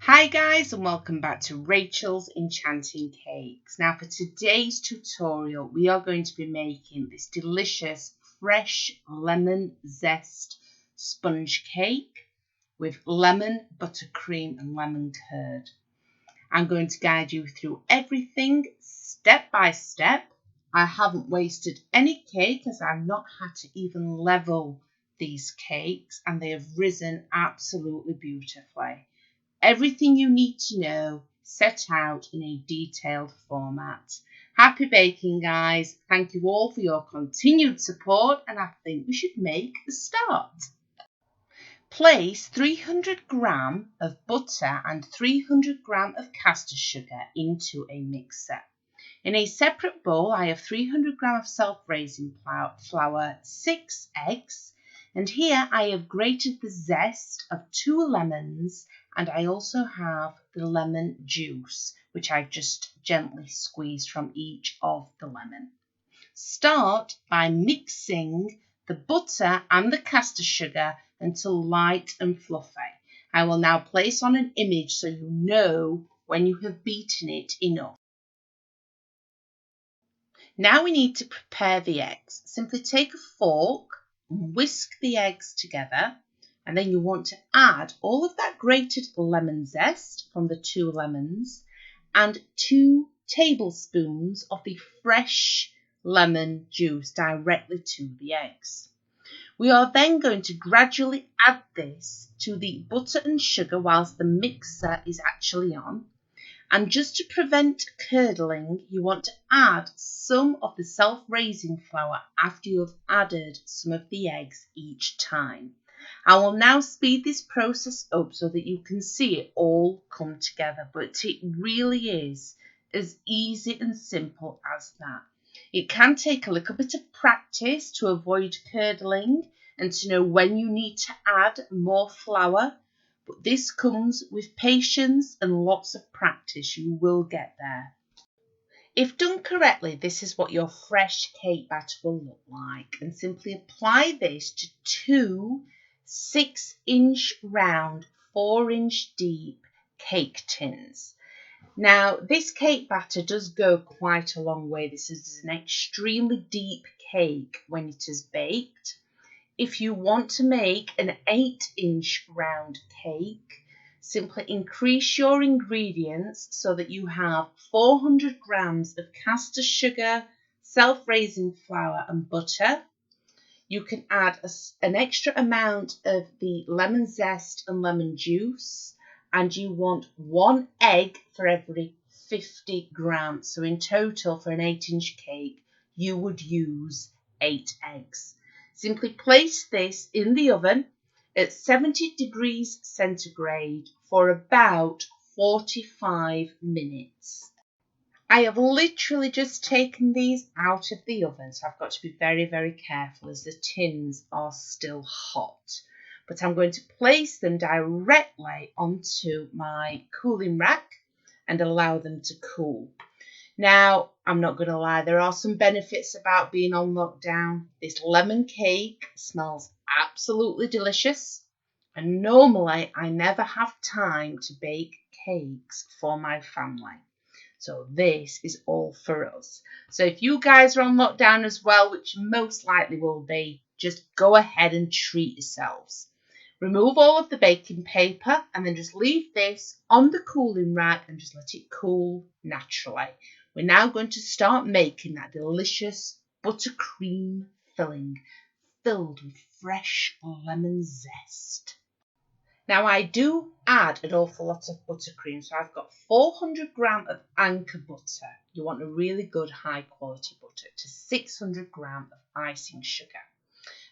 Hi guys, and welcome back to Rachel's Enchanting Cakes. Now for today's tutorial we are going to be making this delicious fresh lemon zest sponge cake with lemon, buttercream and lemon curd. I'm going to guide you through everything step by step. I haven't wasted any cake as I've not had to even level these cakes and they have risen absolutely beautifully. Everything you need to know set out in a detailed format. Happy baking, guys. Thank you all for your continued support, and I think we should make a start. Place 300 grams of butter and 300 grams of caster sugar into a mixer. In a separate bowl, I have 300 grams of self-raising flour, 6 eggs, and here I have grated the zest of 2 lemons, and I also have the lemon juice, which I've just gently squeezed from each of the lemon. Start by mixing the butter and the caster sugar until light and fluffy. I will now place on an image so you know when you have beaten it enough. Now we need to prepare the eggs. Simply take a fork and whisk the eggs together, and then you want to add all of that grated lemon zest from the 2 lemons and 2 tablespoons of the fresh lemon juice directly to the eggs. We are then going to gradually add this to the butter and sugar whilst the mixer is actually on. And just to prevent curdling, you want to add some of the self-raising flour after you have added some of the eggs each time. I will now speed this process up so that you can see it all come together, but it really is as easy and simple as that. It can take a little bit of practice to avoid curdling and to know when you need to add more flour. But this comes with patience and lots of practice. You will get there. If done correctly, this is what your fresh cake batter will look like. And simply apply this to 2 6-inch round, 4-inch deep cake tins. Now, this cake batter does go quite a long way. This is an extremely deep cake when it is baked. If you want to make an 8-inch round cake, simply increase your ingredients so that you have 400 grams of caster sugar, self-raising flour and butter. You can add an extra amount of the lemon zest and lemon juice, and you want 1 egg for every 50 grams. So in total for an 8-inch cake, you would use 8 eggs. Simply place this in the oven at 70 degrees centigrade for about 45 minutes. I have literally just taken these out of the oven, so I've got to be very, very careful as the tins are still hot. But I'm going to place them directly onto my cooling rack and allow them to cool. Now, I'm not going to lie, there are some benefits about being on lockdown. This lemon cake smells absolutely delicious, and normally I never have time to bake cakes for my family. So this is all for us. So if you guys are on lockdown as well, which most likely will be, just go ahead and treat yourselves. Remove all of the baking paper and then just leave this on the cooling rack and just let it cool naturally. We're now going to start making that delicious buttercream filling filled with fresh lemon zest. Now I do add an awful lot of buttercream, so I've got 400 grams of Anchor butter. You want a really good high quality butter, to 600 grams of icing sugar.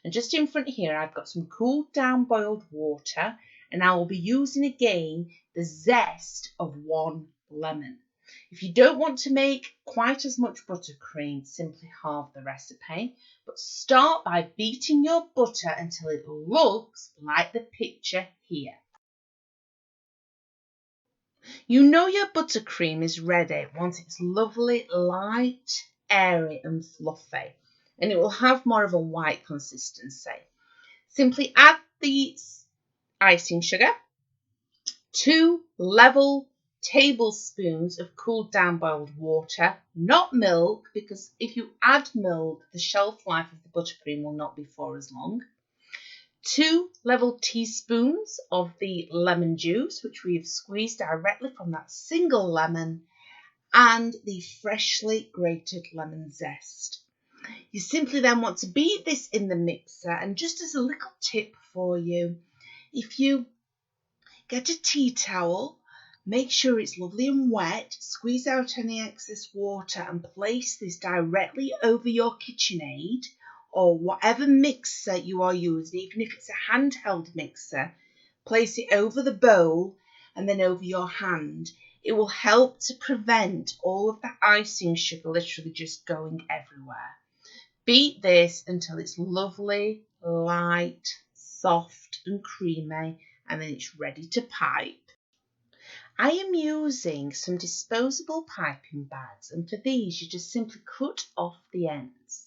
And just in front here, I've got some cooled down boiled water, and I will be using again the zest of 1 lemon. If you don't want to make quite as much buttercream, simply halve the recipe, but start by beating your butter until it looks like the picture here. You know your buttercream is ready once it's lovely, light, airy and fluffy, and it will have more of a white consistency. Simply add the icing sugar 2 level tablespoons of cooled down boiled water, not milk, because if you add milk, the shelf life of the buttercream will not be for as long. 2 level teaspoons of the lemon juice, which we have squeezed directly from that single lemon, and the freshly grated lemon zest. You simply then want to beat this in the mixer, and just as a little tip for you, if you get a tea towel, make sure it's lovely and wet, squeeze out any excess water and place this directly over your KitchenAid or whatever mixer you are using, even if it's a handheld mixer, place it over the bowl and then over your hand. It will help to prevent all of that icing sugar literally just going everywhere. Beat this until it's lovely, light, soft and creamy, and then it's ready to pipe. I am using some disposable piping bags, and for these you just simply cut off the ends.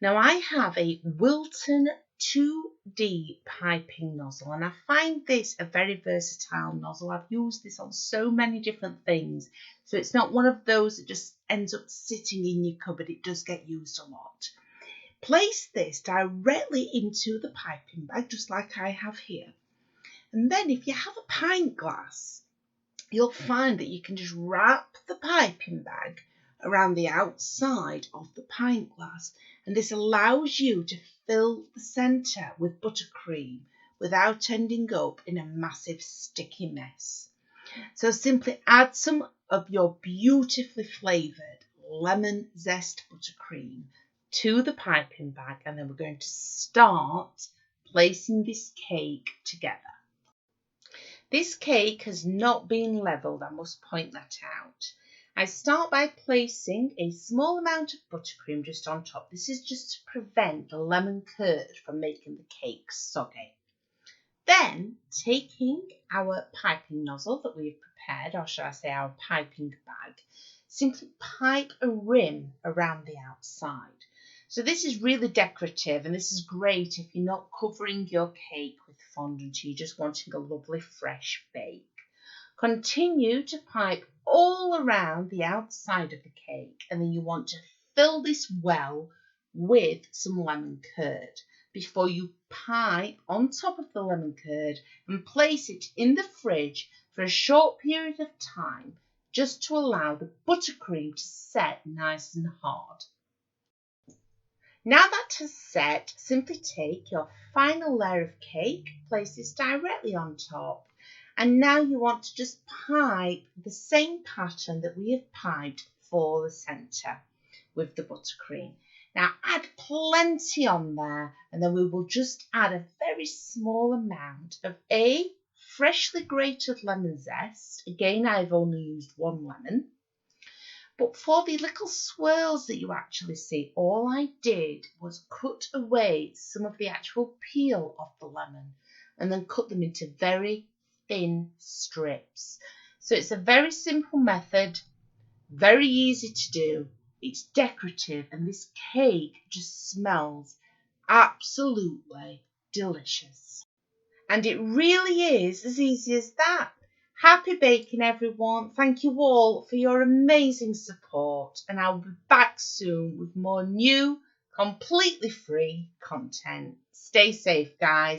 Now I have a Wilton 2D piping nozzle, and I find this a very versatile nozzle. I've used this on so many different things, so it's not one of those that just ends up sitting in your cupboard. It does get used a lot. Place this directly into the piping bag, just like I have here. And then if you have a pint glass, you'll find that you can just wrap the piping bag around the outside of the pint glass, and this allows you to fill the centre with buttercream without ending up in a massive sticky mess. So simply add some of your beautifully flavoured lemon zest buttercream to the piping bag, and then we're going to start placing this cake together. This cake has not been levelled, I must point that out. I start by placing a small amount of buttercream just on top. This is just to prevent the lemon curd from making the cake soggy. Then, taking our piping nozzle that we have prepared, or shall I say our piping bag, simply pipe a rim around the outside. So this is really decorative, and this is great if you're not covering your cake with fondant, you're just wanting a lovely fresh bake. Continue to pipe all around the outside of the cake, and then you want to fill this well with some lemon curd before you pipe on top of the lemon curd and place it in the fridge for a short period of time, just to allow the buttercream to set nice and hard. Now that has set, simply take your final layer of cake, place this directly on top, and now you want to just pipe the same pattern that we have piped for the centre with the buttercream. Now add plenty on there, and then we will just add a very small amount of freshly grated lemon zest. Again, I've only used 1 lemon. But for the little swirls that you actually see, all I did was cut away some of the actual peel of the lemon and then cut them into very thin strips. So it's a very simple method, very easy to do. It's decorative, and this cake just smells absolutely delicious. And it really is as easy as that. Happy baking, everyone. Thank you all for your amazing support, and I'll be back soon with more new, completely free content. Stay safe, guys.